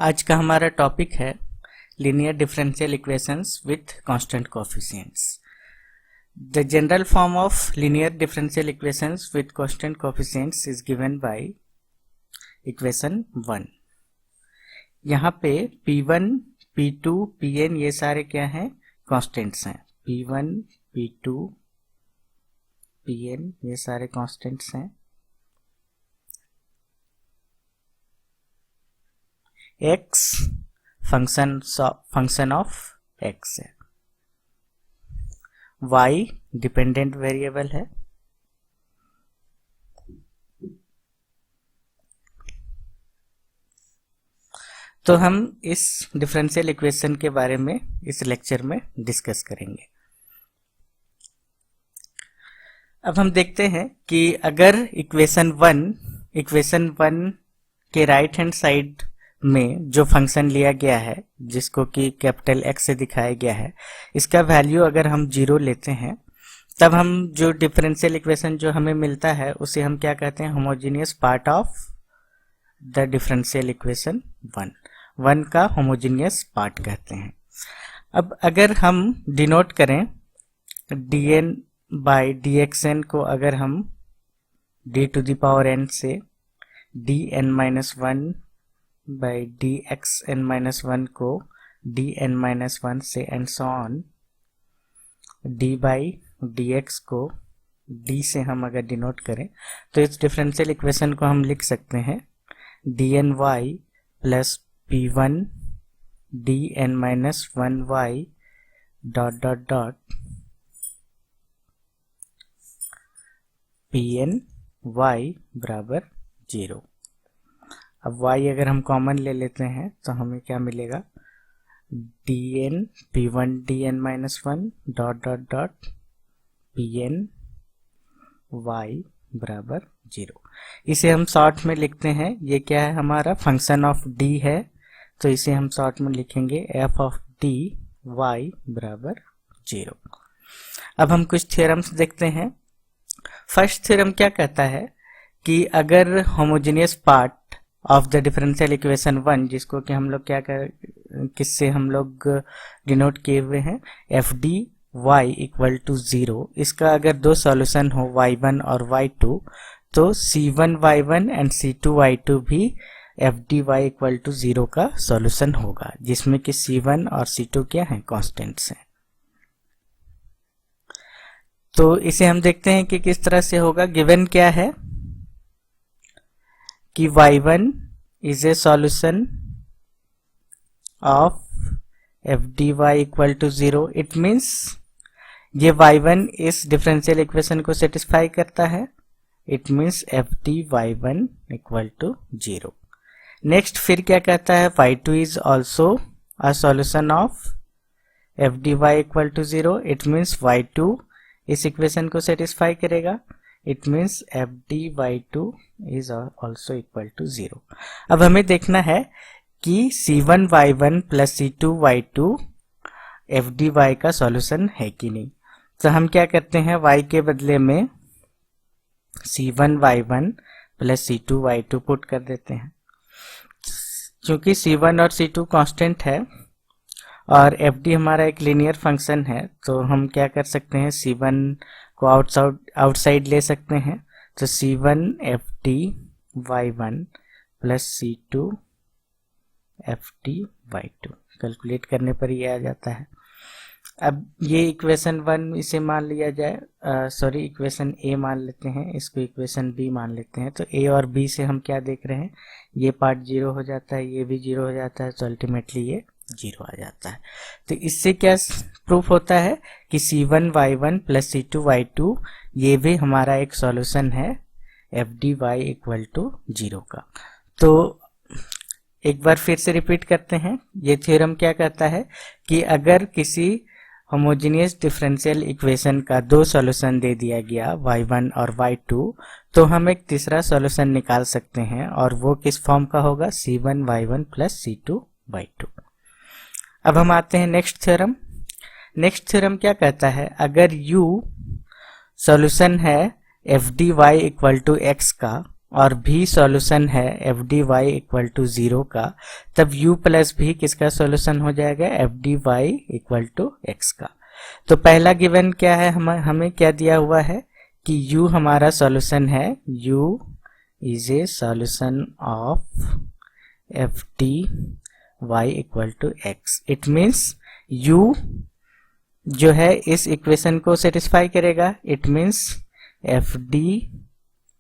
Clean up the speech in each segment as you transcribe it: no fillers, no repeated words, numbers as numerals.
आज का हमारा टॉपिक है linear differential equations with constant coefficients. The general form of linear differential equations with constant coefficients is given by equation 1। यहाँ पे P1, P2, Pn ये सारे क्या हैं? कांस्टेंट्स हैं। P1, P2, Pn ये सारे कांस्टेंट्स हैं। x फंक्शन ऑफ x है, y डिपेंडेंट वेरिएबल है, तो हम इस डिफरेंशियल इक्वेशन के बारे में इस लेक्चर में डिस्कस करेंगे। अब हम देखते हैं कि अगर इक्वेशन 1 के राइट हैंड साइड में जो फंक्शन लिया गया है जिसको कि कैपिटल X से दिखाया गया है, इसका वैल्यू अगर हम 0 लेते हैं तब हम जो डिफरेंशियल इक्वेशन जो हमें मिलता है उसे हम क्या कहते हैं? Homogeneous part of the differential equation 1 का होमोजेनियस पार्ट कहते हैं। अब अगर हम डिनोट करें dn बाय dxn को, अगर हम d to the power n से dn-1 बाई dxn-1 को dn-1 से and so on, d by dx को d से हम अगर डिनोट करें तो इस डिफरेंशियल इक्वेशन को हम लिख सकते हैं dny plus p1 dn-1y dot dot dot pn y बराबर 0। अब y अगर हम कॉमन ले लेते हैं तो हमें क्या मिलेगा? dn p1 dn-1 dot dot dot pn y बराबर 0। इसे हम शॉर्ट में लिखते हैं, ये क्या है? हमारा फंक्शन ऑफ d है, तो इसे हम शॉर्ट में लिखेंगे f ऑफ d y बराबर 0। अब हम कुछ थ्योरम्स देखते हैं। फर्स्ट थ्योरम क्या कहता है कि अगर homogeneous part of the differential equation 1, जिसको कि हम लोग किससे हम लोग डिनोट किए हुए हैं F D Y equal to 0, इसका अगर दो सॉल्यूशन हो y1 और y2 तो c1y1 एंड c2y2 भी F D Y equal to 0 का सॉल्यूशन होगा, जिसमें कि c1 और c2 क्या हैं? कांस्टेंट्स हैं। तो इसे हम देखते हैं कि किस तरह से होगा। गिवन क्या है कि y1 is a solution of f dy equal to 0। It means ये y1 इस डिफरेंशियल इक्वेशन को सेटिस्फाई करता है, it means F D y1 equal to 0। Next फिर क्या कहता है? y2 is also a solution of F D Y equal to 0। It means y2 इस इक्वेशन को सेटिस्फाई करेगा, it means F D y2 is also equal to 0। अब हमें देखना है कि c1y1 plus c2y2 F D Y का solution है कि नहीं। तो हम क्या करते हैं? y के बदले में c1y1 प्लस c2y2 पुट कर देते हैं। क्योंकि c1 और c2 कांस्टेंट है और एफ डी हमारा एक लीनियर फंक्शन है, तो हम क्या कर सकते हैं? c1 को आउटसाइड ले सकते हैं, तो c1 F D y1 plus c2 F D y2 calculate करने पर ये आ जाता है। अब ये इक्वेशन 1 इसे मान लिया जाए, सॉरी इक्वेशन a मान लेते हैं, इसको इक्वेशन b मान लेते हैं। तो a और b से हम क्या देख रहे हैं? ये पार्ट 0 हो जाता है, ये भी 0 हो जाता है, तो अल्टीमेटली ये 0 आ जाता है। तो इससे क्या प्रूफ होता है कि c1y1 प्लस c2y2 ये भी हमारा एक सॉल्यूशन है F D Y equal to 0 का। तो एक बार फिर से रिपीट करते हैं। ये थ्योरम क्या कहता है कि अगर किसी होमोजेनियस डिफरेंशियल इक्वेशन का दो सॉल्यूशन दे दिया गया y1 और y2, तो हम एक तीसरा सॉल्यूशन निकाल सकते हैं, और वो किस फॉर्म का होगा? c1y1 plus c2y2। अब हम आते हैं नेक्स्ट थ्योरम। नेक्स्ट थ्योरम क्या कहता है? अगर u सॉल्यूशन है F D Y equal to X का, और भी सॉल्यूशन है F D Y equal to 0 का, तब u प्लस भी किसका सॉल्यूशन हो जाएगा, F D Y equal to X का। तो पहला गिवन क्या है, हमें क्या दिया हुआ है कि u हमारा सॉल्यूशन है, u is a solution of F D Y equal to X. It means u जो है इस इक्वेशन को सेटिस्फाई करेगा, it means F D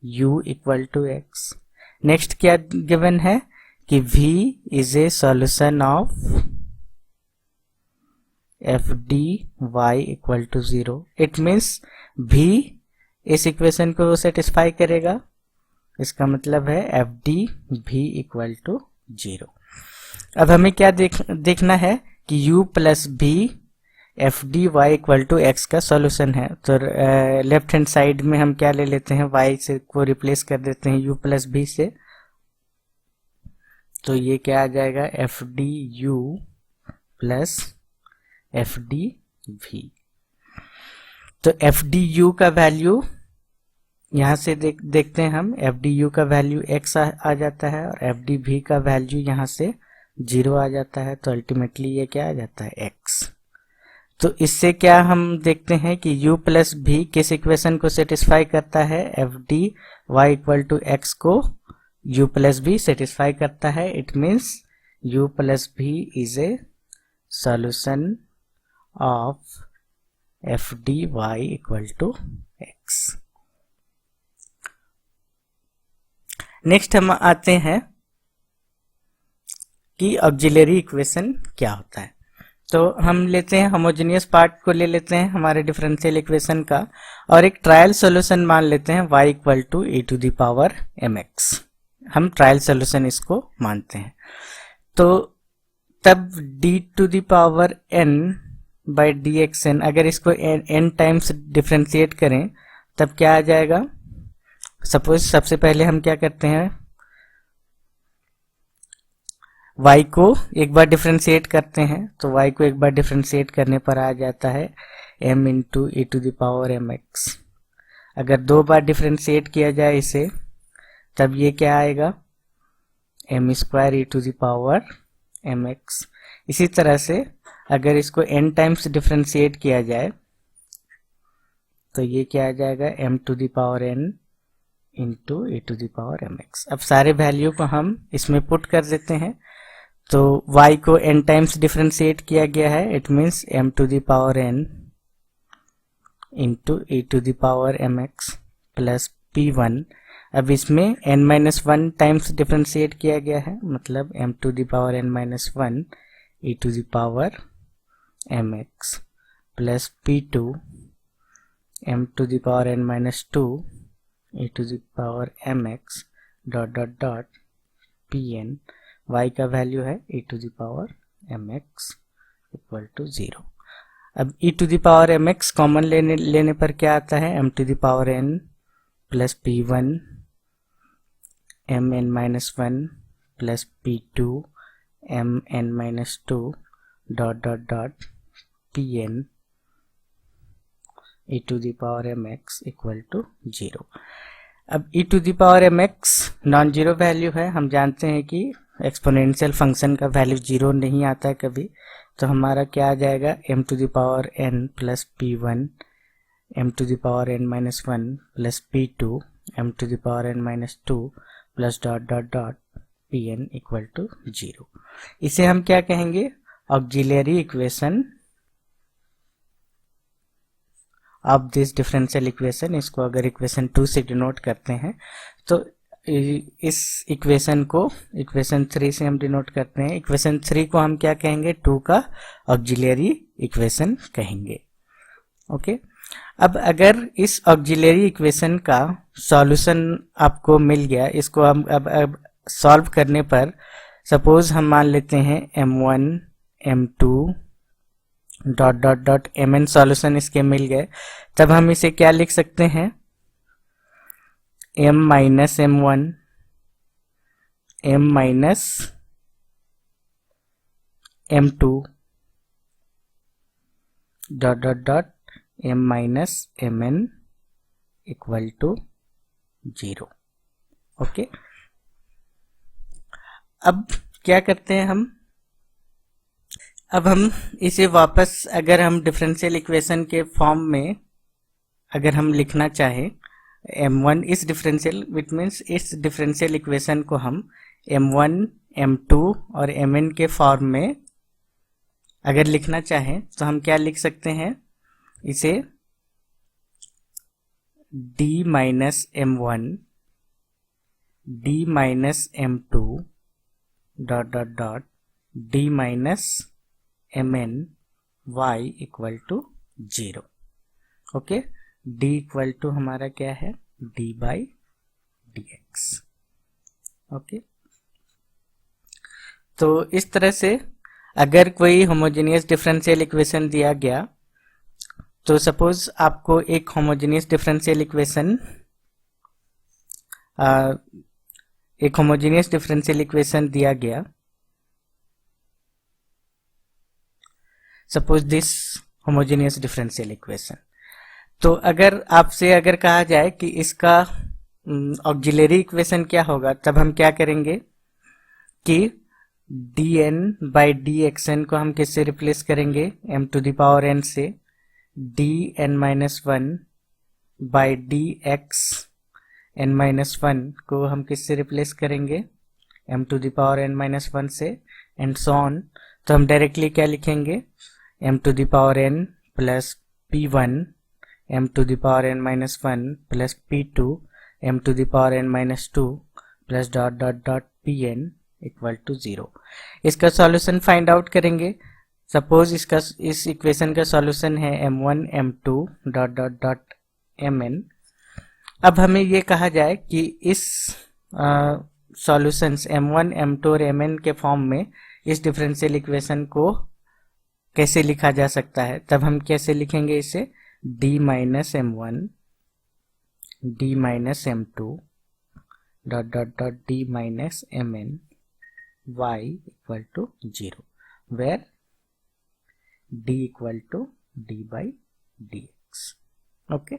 u equal to X. Next क्या गिवन है कि v is a solution of F D Y equal to 0। It means v इस equation को सेटिस्फाई करेगा, इसका मतलब है एफ डी भी इक्वल टू 0। अब हमें क्या देखना है कि u प्लस भी F D Y equal to X का सॉल्यूशन है। तो लेफ्ट हैंड साइड में हम क्या ले लेते हैं, y से को रिप्लेस कर देते हैं u प्लस भी से, तो ये क्या आ जाएगा, F D U plus F D V. तो एफ डी यू का वैल्यू यहां से देखते हैं हम, एफ डी यू का वैल्यू x आ जाता है और एफ डी वी का वैल्यू यहां से 0 आ जाता है, तो अल्टीमेटली ये क्या आ जाता है, x। तो इससे क्या हम देखते हैं कि u प्लस भी किस इक्वेशन को सेटिस्फाई करता है, F D Y equal to X को u प्लस भी सेटिस्फाई करता है। इट मीन्स u प्लस भी is a solution of F D Y equal to X. Next हम आते हैं कि ऑक्सिलरी इक्वेशन क्या होता है। तो हम लेते हैं होमोजेनियस पार्ट को ले लेते हैं हमारे डिफरेंशियल इक्वेशन का, और एक ट्रायल सॉल्यूशन मान लेते हैं y equal to e to the power mx। हम ट्रायल सॉल्यूशन इसको मानते हैं। तो तब d to the power n by dxn, अगर इसको n टाइम्स डिफरेंशिएट करें तब क्या आ जाएगा। सपोज सबसे पहले हम क्या करते हैं, y को एक बार डिफरेंशिएट करते हैं, तो y को एक बार डिफरेंशिएट करने पर आ जाता है m into E to the power mx। अगर 2 बार डिफरेंशिएट किया जाए इसे, तब ये क्या आएगा, m square E to the power mx। इसी तरह से अगर इसको n टाइम्स डिफरेंशिएट किया जाए तो ये क्या आ जाएगा, m to the power n into E to the power mx। अब सारे वैल्यू को हम इसमें पुट कर देते हैं, तो y को n टाइम्स डिफरेंशिएट किया गया है, it means m to the power n into E to the power mx plus p1। अब इसमें n माइनस 1 टाइम्स डिफरेंशिएट किया गया है, मतलब m to the power n minus 1 E to the power mx plus p2 m to the power n minus 2 E to the power mx dot dot dot pn। y का वैल्यू है e to the power mx equal to 0। अब e to the power mx common लेने पर क्या आता है, m to the power n plus p1 mn minus 1 plus p2 mn minus 2 dot dot dot pn e to the power mx equal to 0। अब e to the power mx non zero value है, हम जानते हैं कि exponential function का value 0 नहीं आता है कभी, तो हमारा क्या आ जाएगा, m to the power n plus p1 m to the power n minus 1 plus p2 m to the power n minus 2 plus dot dot dot pn equal to 0। इसे हम क्या कहेंगे, auxiliary equation of this differential equation. इसको अगर equation 2 से denote करते हैं तो इस इक्वेशन को इक्वेशन 3 से हम डिनोट करते हैं। इक्वेशन 3 को हम क्या कहेंगे, 2 का ऑक्सिलरी इक्वेशन कहेंगे। ओके, अब अगर इस ऑक्सिलरी इक्वेशन का सॉल्यूशन आपको मिल गया, इसको हम अब सॉल्व करने पर सपोज हम मान लेते हैं m1 m2 dot dot dot mn solution इसके मिल गए, तब हम इसे क्या लिख सकते हैं, m minus m1 m minus m2 dot dot dot m minus mn equal to 0। Okay, अब क्या करते हैं हम, अब हम इसे वापस अगर हम डिफरेंशियल इक्वेशन के फॉर्म में अगर हम लिखना चाहें m1 इस डिफरेंशियल, इट मीन्स इस डिफरेंशियल इक्वेशन को हम m1 m2 और mn के फॉर्म में अगर लिखना चाहें तो हम क्या लिख सकते हैं, इसे d minus m1 d minus m2 dot dot dot d minus mn y equal to 0। Okay, d equal to हमारा क्या है, d बाई dx। ओके, तो इस तरह से अगर कोई होमोजेनियस डिफरेंशियल इक्वेशन दिया गया, तो सपोज आपको एक होमोजेनियस डिफरेंशियल इक्वेशन दिया गया, suppose this homogeneous differential equation, तो अगर आपसे अगर कहा जाए कि इसका ऑक्सिलरी इक्वेशन क्या होगा, तब हम क्या करेंगे कि dn बाई dxn को हम किससे रिप्लेस करेंगे, m to the power n से, dn minus 1 by dx n minus 1 को हम किससे रिप्लेस करेंगे, m to the power n minus 1 से, एंड सो ऑन। तो हम डायरेक्टली क्या लिखेंगे, m to the power n plus p1 m to the power n minus 1 plus p2 m to the power n minus 2 plus dot dot dot pn equal to 0। इसका solution find out करेंगे। Suppose इस equation का solution है m1 m2 dot dot dot mn। अब हमें ये कहा जाए कि इस सॉल्यूशंस m1 m2 और mn के फॉर्म में इस डिफरेंशियल इक्वेशन को कैसे लिखा जा सकता है, तब हम कैसे लिखेंगे इसे, d minus m1 d minus m2 dot dot dot d minus mn y equal to 0, where d equal to d by dx। Okay,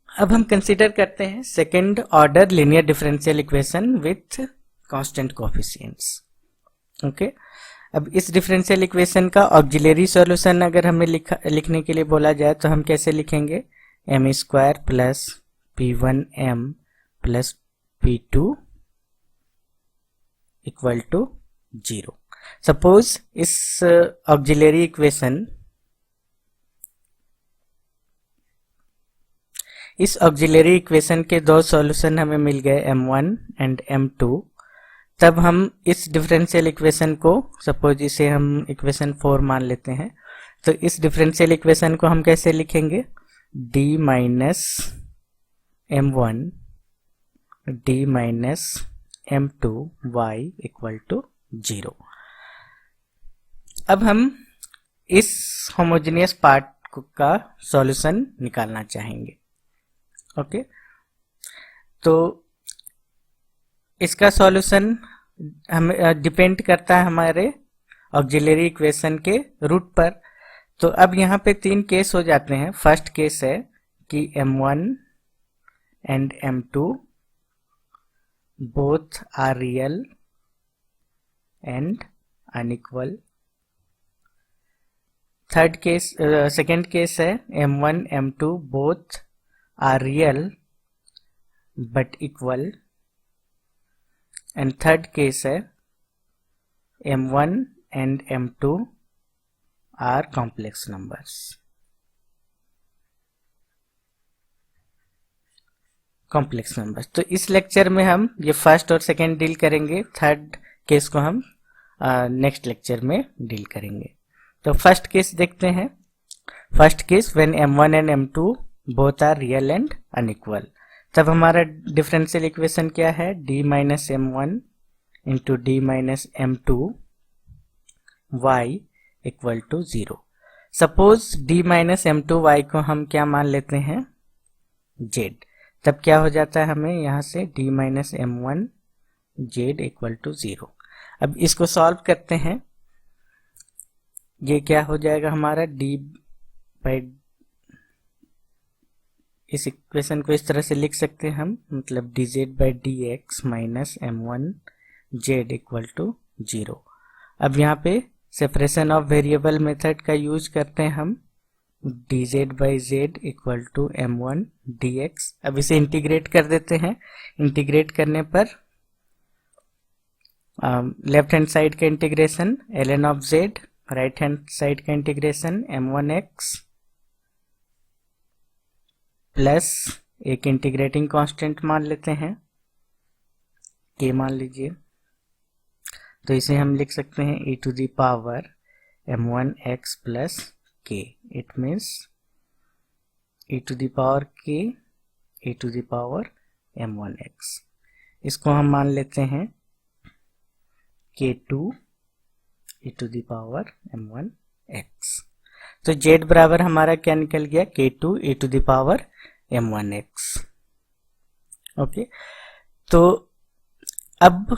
अब हम कंसीडर करते हैं second order linear differential equation with constant coefficients. Okay, अब इस differential equation का auxiliary solution अगर हमें लिखने के लिए बोला जाए तो हम कैसे लिखेंगे, m square plus p1m plus p2 equal to 0। Suppose इस ऑक्सिलरी इक्वेशन के दो सॉल्यूशन हमें मिल गए m1 एंड m2, तब हम इस डिफरेंशियल इक्वेशन को, सपोज इसे हम इक्वेशन 4 मान लेते हैं, तो इस डिफरेंशियल इक्वेशन को हम कैसे लिखेंगे, d minus m1 d minus m2 y equal to 0। अब हम इस होमोजेनियस पार्ट का सॉल्यूशन निकालना चाहेंगे। ओके, तो इसका सॉल्यूशन हम डिपेंड करता है हमारे ऑक्सिलरी इक्वेशन के रूट पर। तो अब यहाँ पे 3 केस हो जाते हैं। फर्स्ट केस है कि m1 and m2 both are real and unequal। Third case, second case है m1 m2 both are real but equal, and third case है m1 and m2 are complex numbers। Complex numbers. तो इस lecture में हम ये first और second deal करेंगे, third case को हम नेक्स्ट लेक्चर में डील करेंगे। तो फर्स्ट केस देखते हैं। First case when m1 and m2 both are real and unequal, तब हमारा डिफरेंशियल इक्वेशन क्या है, d minus m1 into d minus m2 y equal to 0। Suppose d minus m2 y को हम क्या मान लेते हैं, z, तब क्या हो जाता है हमें यहाँ से d minus m1 z equal to 0। अब इसको सॉल्व करते हैं, ये क्या हो जाएगा हमारा d बाई इस इक्वेशन को इस तरह से लिख सकते हैं हम, मतलब dz by d x minus m1z equal to 0। अब यहाँ पे सेपरेशन ऑफ वेरिएबल मेथड का यूज करते हैं हम, dz by z equal to m1 dx। अब इसे इंटीग्रेट कर देते हैं। इंटीग्रेट करने पर लेफ्ट हैंड साइड का integration ln of z, right hand side का इंटीग्रेशन m1x प्लस एक इंटीग्रेटिंग कांस्टेंट मान लेते हैं k मान लीजिए, तो इसे हम लिख सकते हैं e to the power m1x plus k। It means e to the power k e to the power m1x। इसको हम मान लेते हैं k2 e to the power m1x। तो z बराबर हमारा क्या निकल गया, k2 e to the power m1x। Okay, तो अब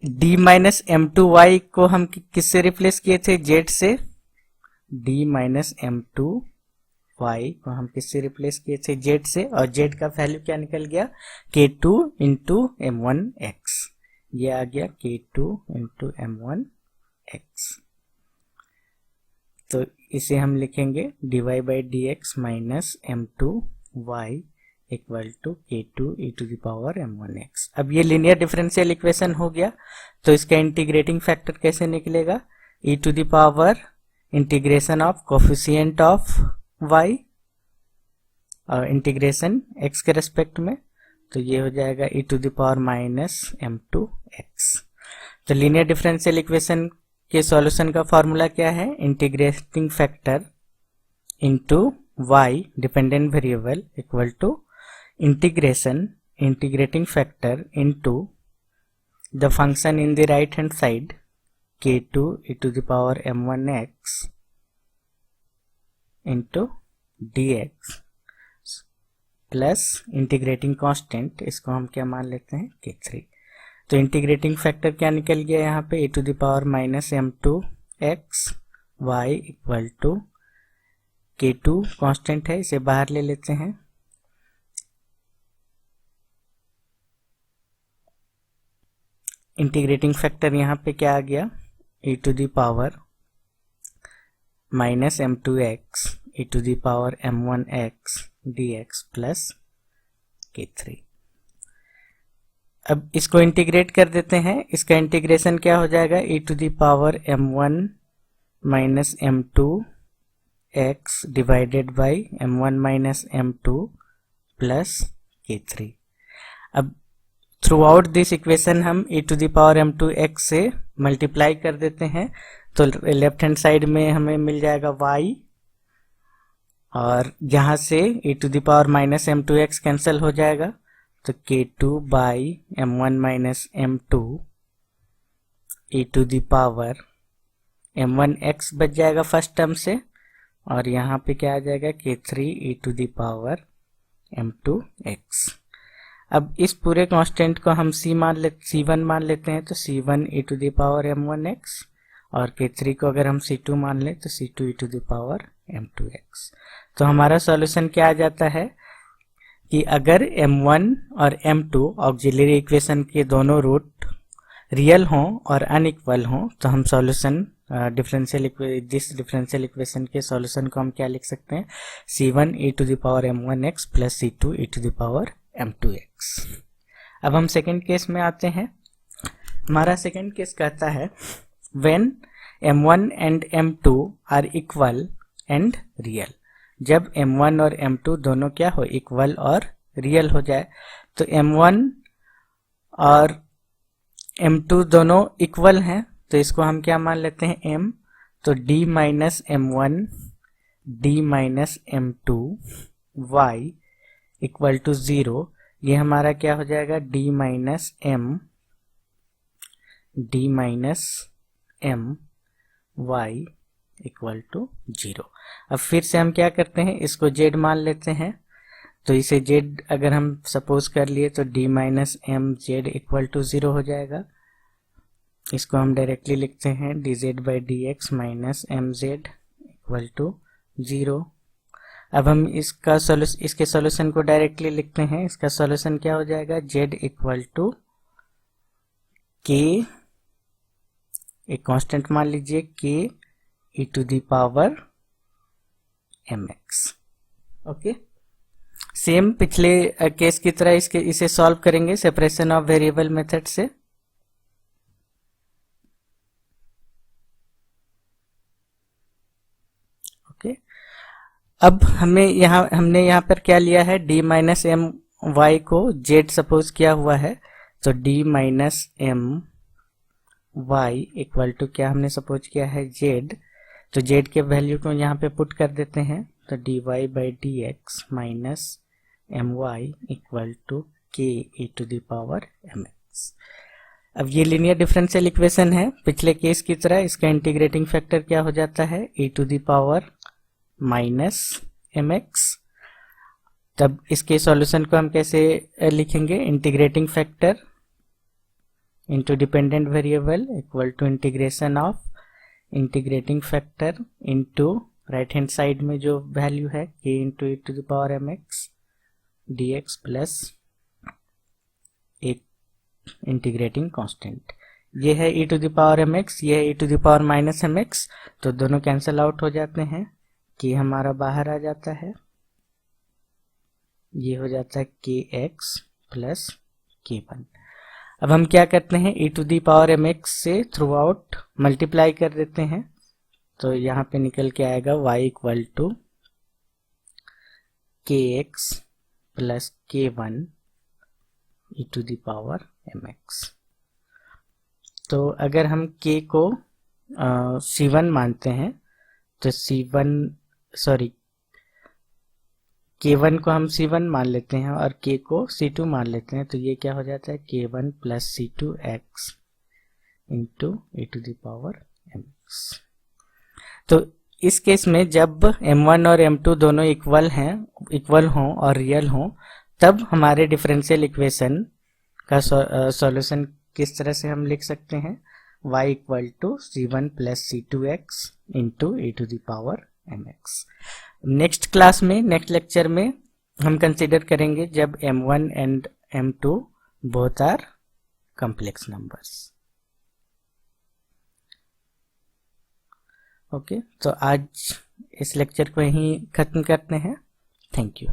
d माइनस m2y को हम किससे रिप्लेस किए थे, z से। d माइनस m2y को हम किससे रिप्लेस किए थे, z से, और z का वैल्यू क्या निकल गया, k2 इंटू m1x। ये आ गया k2 इंटू m1x। तो इसे हम लिखेंगे dy by d x minus m2y equal to k2 e to the power m1x। अब ये लीनियर डिफरेंशियल इक्वेशन हो गया, तो इसका इंटीग्रेटिंग फैक्टर कैसे निकलेगा, e to the power integration of coefficient of y और इंटीग्रेशन x के रेस्पेक्ट में, तो ये हो जाएगा e to the power minus m2x। तो लीनियर डिफरेंशियल इक्वेशन के सॉल्यूशन का फॉर्मूला क्या है, integrating factor into y dependent variable equal to integration integrating factor into the function in the right hand side k2 e to the power m1x into dx plus integrating constant, इसको हम क्या मान लेते हैं, k3। तो integrating factor क्या निकल गया यहाँ पे, e to the power minus m2x y equal to k2 constant है, इसे बाहर ले लेते हैं। इंटीग्रेटिंग फैक्टर यहाँ पे क्या आ गया, e to the power minus m2x e to the power m1x dx plus k3। अब इसको इंटीग्रेट कर देते हैं। इसका इंटीग्रेशन क्या हो जाएगा, e to the power m1 minus m2x divided by m1 minus m2 plus k3। अब थ्रू आउट दिस इक्वेशन हम e to the power m2x से मल्टीप्लाई कर देते हैं, तो लेफ्ट हैंड साइड में हमें मिल जाएगा y, और यहाँ से e to the power minus m2x cancel हो जाएगा, तो k2 by m1 minus m2 e to the power m1x बच जाएगा फर्स्ट टर्म से, और यहाँ पे क्या आ जाएगा, k3 e to the power m2x। अब इस पूरे कांस्टेंट को हम c1 मान लेते हैं, तो c1 e to the power m1x, और k3 को अगर हम c2 मान लें तो c2 e to the power m2x। तो हमारा सॉल्यूशन क्या आ जाता है कि अगर m1 और m2 ऑक्सिलरी इक्वेशन के दोनों रूट रियल हों और अनइक्वल हों, तो हम सॉल्यूशन डिफरेंशियल इक्वेशन के सॉल्यूशन को हम क्या लिख सकते हैं, c1 e to the power m1x plus c2 e to the power m2x। अब हम सेकेंड केस में आते हैं। हमारा सेकेंड केस कहता है when m1 and m2 are equal and real. जब m1 और m2 दोनों क्या हो, इक्वल और रियल हो जाए, तो m1 और m2 दोनों इक्वल हैं, तो इसको हम क्या मान लेते हैं, m। तो d minus m1 d minus m2 y equal to 0। ये हमारा क्या हो जाएगा, d minus m y equal to 0। अब फिर से हम क्या करते हैं, इसको z मान लेते हैं, तो इसे z अगर हम सपोज कर लिए तो d minus m z equal to 0 हो जाएगा। इसको हम डायरेक्टली लिखते हैं dz by d x minus m z equal to 0। अब हम इसके सॉल्यूशन को डायरेक्टली लिखते हैं। इसका सॉल्यूशन क्या हो जाएगा, z इक्वल टू k, एक कांस्टेंट मान लीजिए k e to the power mx। Okay, same पिछले केस की तरह इसे सॉल्व करेंगे सेपरेशन ऑफ वेरिएबल मेथड से। ओके, अब हमने यहाँ पर क्या लिया है, d माइनस एम वाई को z सपोज किया हुआ है, तो d minus m y equal to क्या हमने सपोज किया है, z। तो z के वैल्यू को यहाँ पे पुट कर देते हैं, तो dy by d x minus m y equal to k e to the power mx। अब ये लीनियर डिफरेंशियल इक्वेशन है, पिछले केस की तरह इसका इंटीग्रेटिंग फैक्टर क्या हो जाता है, e to the power minus mx। तब इसके सॉल्यूशन को हम कैसे लिखेंगे, integrating factor into dependent variable equal to integration of integrating factor into right hand side में जो वैल्यू है k into e to the power mx dx plus एक इंटीग्रेटिंग कांस्टेंट। ये है e to the power mx, ये है e to the power minus mx, तो दोनों कैंसिल आउट हो जाते हैं, कि हमारा बाहर आ जाता है, ये हो जाता है kx प्लस k1। अब हम क्या करते हैं, e to the power mx से थ्रू आउट मल्टीप्लाई कर देते हैं, तो यहाँ पे निकल के आएगा y equal to kx plus k1 e to the power mx। तो अगर हम k को c1 मानते हैं, तो k1 को हम c1 मान लेते हैं और k को c2 मान लेते हैं, तो ये क्या हो जाता है, k1 plus c2x into e to the power mx। तो इस केस में जब m1 और m2 दोनों इक्वल हों और रियल हों, तब हमारे डिफरेंशियल इक्वेशन का सॉल्यूशन किस तरह से हम लिख सकते हैं, y equal to c1 plus c2x into e to the power mx। Next class में, नेक्स्ट लेक्चर में हम कंसीडर करेंगे जब m1 and m2 both are complex numbers. Okay, तो आज इस लेक्चर को यहीं खत्म करते हैं। Thank you.